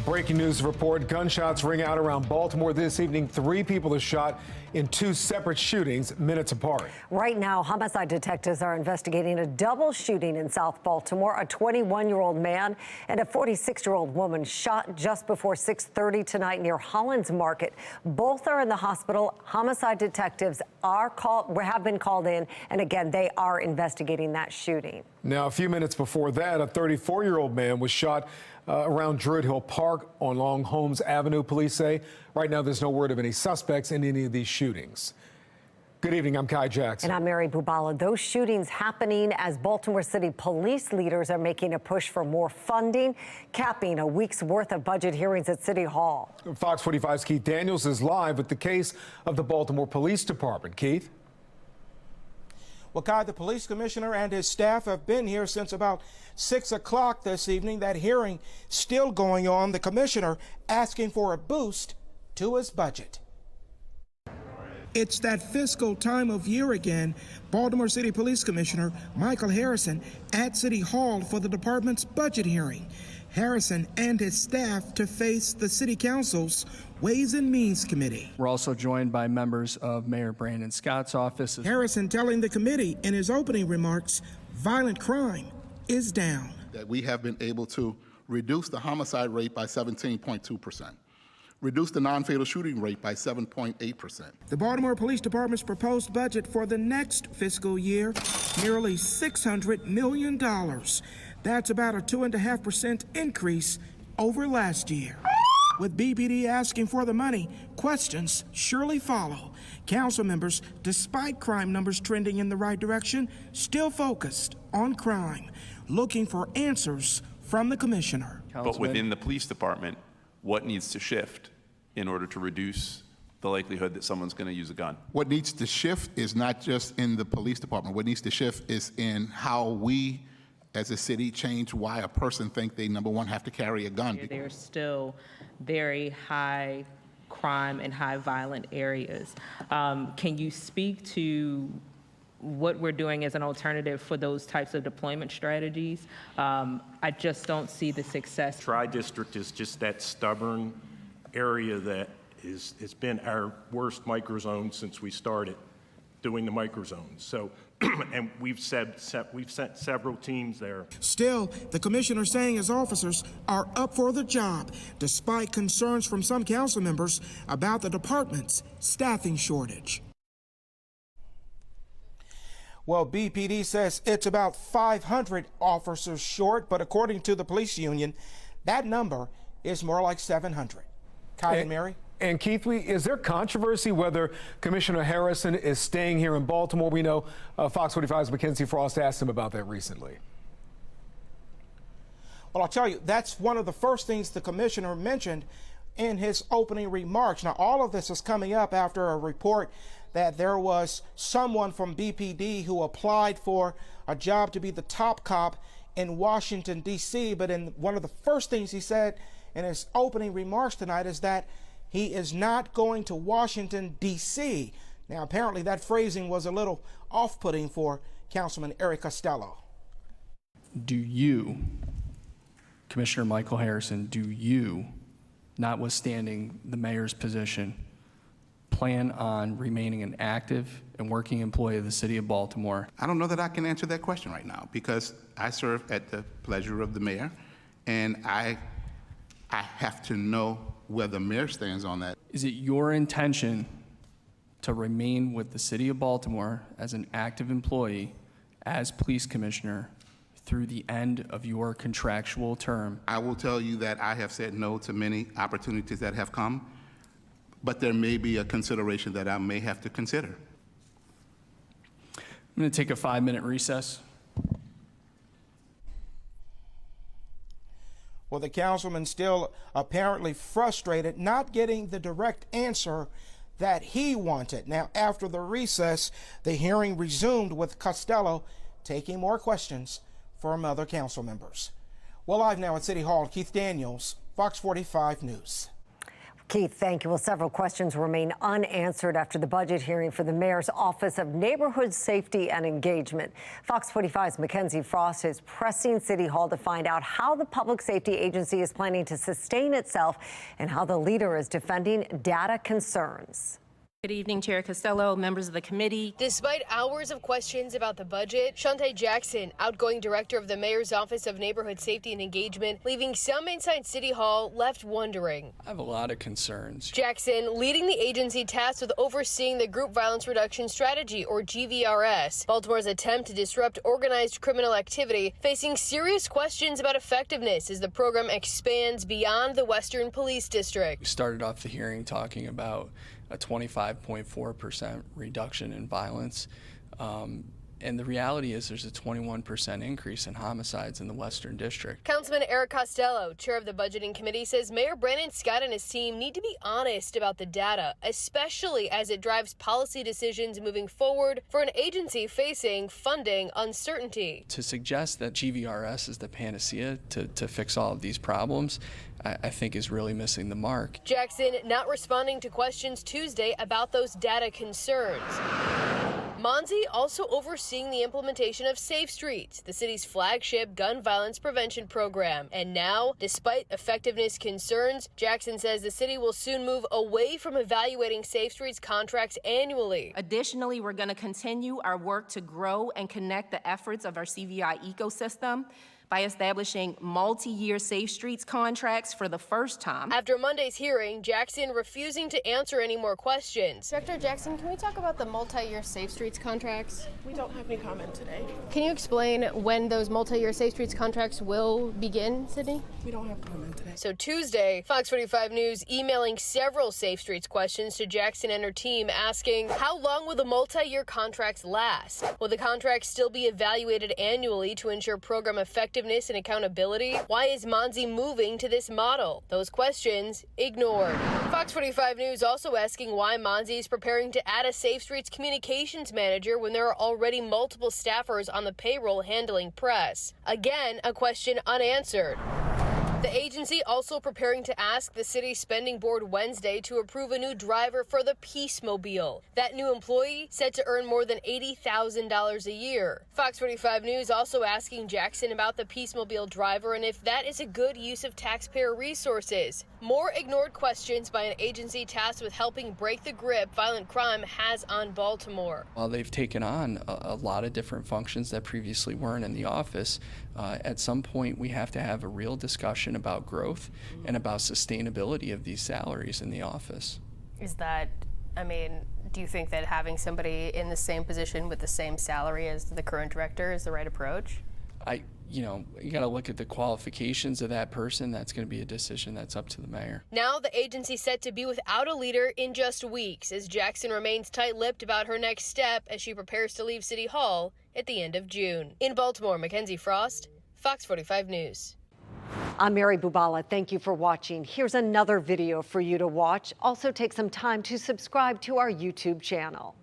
Breaking news report. Gunshots ring out around Baltimore this evening. 3 people are shot in 2 separate shootings minutes apart. Right now, homicide detectives are investigating a double shooting in South Baltimore. A 21-year-old man and a 46-year-old woman shot just before 6:30 tonight near Hollins Market. Both are in the hospital. Homicide detectives have been called in, and again, they are investigating that shooting. Now, a few minutes before that, a 34-year-old man was shot around Druid Hill Park on Long Holmes Avenue, police say. Right now, there's no word of any suspects in any of these shootings. Good evening, I'm Kai Jackson. And I'm Mary Bubala. Those shootings happening as Baltimore City police leaders are making a push for more funding, capping a week's worth of budget hearings at City Hall. Fox 45's Keith Daniels is live with the case of the Baltimore Police Department. Keith? Well, Kai, the police commissioner and his staff have been here since about 6 o'clock this evening. That hearing still going on. The commissioner asking for a boost to his budget. It's that fiscal time of year again. Baltimore City Police Commissioner Michael Harrison at City Hall for the department's budget hearing. Harrison and his staff to face the City Council's Ways and Means Committee. We're also joined by members of Mayor Brandon Scott's office. Harrison telling the committee in his opening remarks, violent crime is down. That we have been able to reduce the homicide rate by 17.2%. Reduce the non-fatal shooting rate by 7.8%. The Baltimore Police Department's proposed budget for the next fiscal year, nearly $600 million. That's about a 2.5% increase over last year. With BPD asking for the money, questions surely follow. Council members, despite crime numbers trending in the right direction, still focused on crime, looking for answers from the commissioner. But within the police department, what needs to shift in order to reduce the likelihood that someone's going to use a gun? What needs to shift is not just in the police department. What needs to shift is in how we as a city change why a person think they, number one, have to carry a gun. There's still very high crime and high violent areas. Can you speak to what we're doing as an alternative for those types of deployment strategies? I just don't see the success. Tri-district is just that stubborn area that it's been our worst microzone since we started doing the microzones. So, and we've sent several teams there. Still, the commissioner saying his officers are up for the job, despite concerns from some council members about the department's staffing shortage. Well, BPD says it's about 500 officers short, but according to the police union, that number is more like 700. Kai and Mary? And Keith, is there controversy whether Commissioner Harrison is staying here in Baltimore? We know Fox 45's Mackenzie Frost asked him about that recently. Well, I'll tell you, that's one of the first things the commissioner mentioned in his opening remarks. Now, all of this is coming up after a report that there was someone from BPD who applied for a job to be the top cop in Washington, D.C. But in one of the first things he said in his opening remarks tonight is that he is not going to Washington, D.C. Now, apparently that phrasing was a little off-putting for Councilman Eric Costello. Do you, Commissioner Michael Harrison, do you, notwithstanding the mayor's position, plan on remaining an active and working employee of the city of Baltimore? I don't know that I can answer that question right now because I serve at the pleasure of the mayor, and I have to know where the mayor stands on that. Is it your intention to remain with the city of Baltimore as an active employee as police commissioner through the end of your contractual term? I will tell you that I have said no to many opportunities that have come, but there may be a consideration that I may have to consider. I'm going to take a 5-minute recess. Well, the councilman still apparently frustrated, not getting the direct answer that he wanted. Now, after the recess, the hearing resumed with Costello taking more questions from other council members. Well, live now at City Hall, Keith Daniels, Fox 45 News. Keith, thank you. Well, several questions remain unanswered after the budget hearing for the mayor's Office of Neighborhood Safety and Engagement. Fox 45's Mackenzie Frost is pressing City Hall to find out how the public safety agency is planning to sustain itself and how the leader is defending data concerns. Good evening, Chair Costello, members of the committee. Despite hours of questions about the budget, Shantae Jackson, outgoing director of the Mayor's Office of Neighborhood Safety and Engagement, leaving some inside City Hall, left wondering. I have a lot of concerns. Jackson leading the agency tasked with overseeing the Group Violence Reduction Strategy, or GVRS, Baltimore's attempt to disrupt organized criminal activity, facing serious questions about effectiveness as the program expands beyond the Western Police District. We started off the hearing talking about a 25.4% reduction in violence. And the reality is there's a 21% increase in homicides in the Western District. Councilman Eric Costello, chair of the budgeting committee, says Mayor Brandon Scott and his team need to be honest about the data, especially as it drives policy decisions moving forward for an agency facing funding uncertainty. To suggest that GVRS is the panacea to fix all of these problems, I think is really missing the mark. Jackson not responding to questions Tuesday about those data concerns. Monzi also overseeing the implementation of Safe Streets, the city's flagship gun violence prevention program. And now, despite effectiveness concerns, Jackson says the city will soon move away from evaluating Safe Streets contracts annually. Additionally, we're going to continue our work to grow and connect the efforts of our CVI ecosystem by establishing multi-year Safe Streets contracts for the first time. After Monday's hearing, Jackson refusing to answer any more questions. Director Jackson, can we talk about the multi-year Safe Streets contracts? We don't have any comment today. Can you explain when those multi-year Safe Streets contracts will begin, Sydney? We don't have comment today. So Tuesday, Fox 45 News emailing several Safe Streets questions to Jackson and her team asking, how long will the multi-year contracts last? Will the contracts still be evaluated annually to ensure program effectiveness and accountability? Why is Monzi moving to this model? Those questions ignored. Fox 45 News also asking why Monzi is preparing to add a Safe Streets communications manager when there are already multiple staffers on the payroll handling press. Again, a question unanswered. The agency also preparing to ask the city spending board Wednesday to approve a new driver for the Peacemobile. That new employee set to earn more than $80,000 a year. Fox 45 News also asking Jackson about the Peacemobile driver and if that is a good use of taxpayer resources. More ignored questions by an agency tasked with helping break the grip violent crime has on Baltimore. While they've taken on a lot of different functions that previously weren't in the office, at some point we have to have a real discussion about growth and about sustainability of these salaries in the office. Is that, do you think that having somebody in the same position with the same salary as the current director is the right approach? You got to look at the qualifications of that person. That's going to be a decision that's up to the mayor. Now the agency set to be without a leader in just weeks as Jackson remains tight-lipped about her next step as she prepares to leave City Hall at the end of June. In Baltimore, Mackenzie Frost, Fox 45 News. I'm Mary Bubala. Thank you for watching. Here's another video for you to watch. Also take some time to subscribe to our YouTube channel.